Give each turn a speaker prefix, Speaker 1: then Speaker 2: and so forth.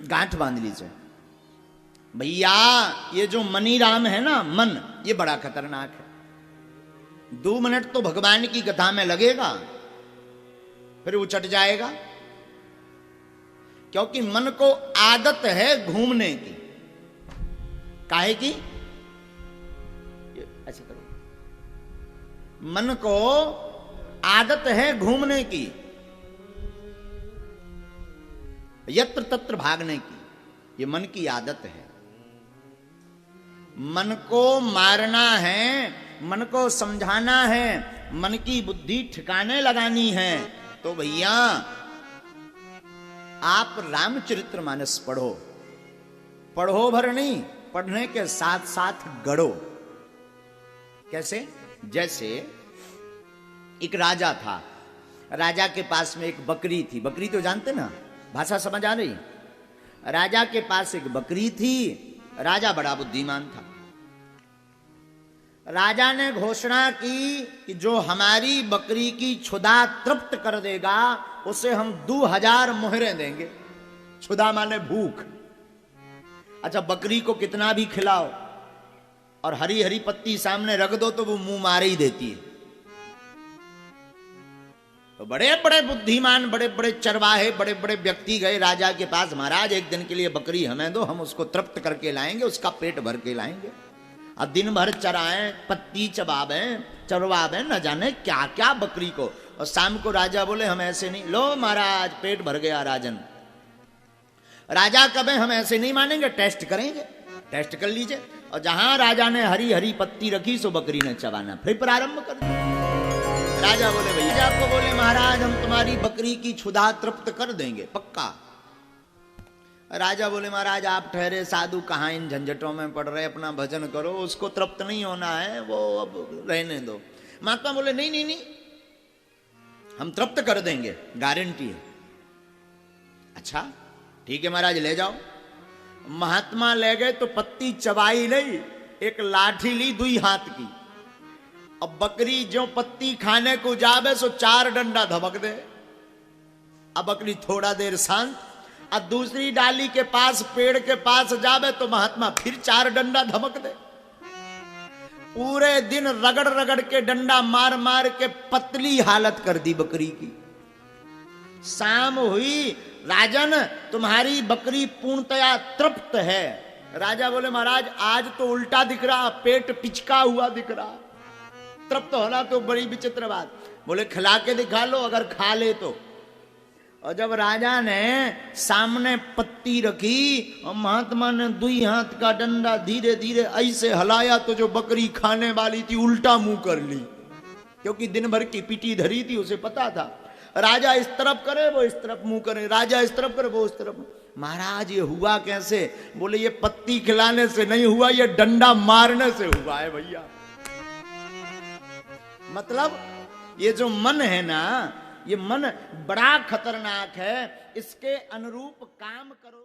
Speaker 1: गांठ बांध लीजिए भैया, ये जो मनी राम है ना, मन, ये बड़ा खतरनाक है। 2 मिनट तो भगवान की कथा में लगेगा, फिर वो चट जाएगा, क्योंकि मन को आदत है घूमने की। काहे की? ऐसे करो, मन को आदत है घूमने की, यत्र तत्र भागने की, ये मन की आदत है। मन को मारना है, मन को समझाना है, मन की बुद्धि ठिकाने लगानी है, तो भैया आप रामचरितमानस पढ़ो। पढ़ो भर नहीं, पढ़ने के साथ साथ गढ़ो। कैसे? जैसे एक राजा था, राजा के पास में एक बकरी थी। बकरी तो जानते ना, भाषा समझ आ रही? राजा के पास एक बकरी थी। राजा बड़ा बुद्धिमान था। राजा ने घोषणा की कि जो हमारी बकरी की क्षुधा तृप्त कर देगा उसे हम 2000 मोहरें देंगे। क्षुधा माने भूख। अच्छा, बकरी को कितना भी खिलाओ और हरी हरी पत्ती सामने रख दो तो वो मुंह मारे ही देती है। तो बड़े बड़े बुद्धिमान, बड़े बड़े चरवाहे, बड़े बड़े व्यक्ति गए राजा के पास। महाराज, एक दिन के लिए बकरी हमें दो, हम उसको तृप्त करके लाएंगे, उसका पेट भर के लाएंगे। अब दिन भर चराएं, पत्ती चरवावें, न जाने क्या क्या बकरी को। और शाम को राजा बोले हम ऐसे नहीं। लो महाराज, पेट भर गया राजन। राजा कबे हम ऐसे नहीं मानेंगे, टेस्ट करेंगे। टेस्ट कर लीजिए। और जहां राजा ने हरी हरी पत्ती रखी, सो बकरी ने चबाना फिर प्रारंभ कर दिया। राजा बोले भैया, आपको बोले महाराज हम तुम्हारी बकरी की क्षुधा तृप्त कर देंगे, पक्का। राजा बोले महाराज आप ठहरे, साधु कहां इन झंझटों में पड़ रहे, अपना भजन करो, उसको तृप्त नहीं होना है, वो अब रहने दो। महात्मा बोले नहीं नहीं नहीं, हम तृप्त कर देंगे, गारंटी है। अच्छा ठीक है महाराज, ले जाओ। महात्मा ले गए तो पत्ती चबाई नहीं, एक लाठी ली 2 हाथ की। अब बकरी जो पत्ती खाने को जावे सो 4 डंडा धमक दे। अब बकरी थोड़ा देर शांत, अब दूसरी डाली के पास, पेड़ के पास जावे तो महात्मा फिर 4 डंडा धमक दे। पूरे दिन रगड़ रगड़ के, डंडा मार मार के पतली हालत कर दी बकरी की। शाम हुई, राजन तुम्हारी बकरी पूर्णतया तृप्त है। राजा बोले महाराज आज तो उल्टा दिख रहा, पेट पिचका हुआ दिख रहा। तृप्त होना तो बड़ी विचित्र बात। बोले खिला के दिखा लो, अगर खा ले तो। और जब राजा ने सामने पत्ती रखी और महात्मा ने 2 हाथ का डंडा धीरे धीरे ऐसे हलाया तो जो बकरी खाने वाली थी उल्टा मुंह कर ली, क्योंकि दिन भर की पीटी धरी थी, उसे पता था राजा इस तरफ करे वो इस तरफ मुंह करे, राजा इस तरफ करे वो उस तरफ। महाराज ये हुआ कैसे? बोले ये पत्ती खिलाने से नहीं हुआ, ये डंडा मारने से हुआ है भैया। मतलब ये जो मन है ना, ये मन बड़ा खतरनाक है। इसके अनुरूप काम करो।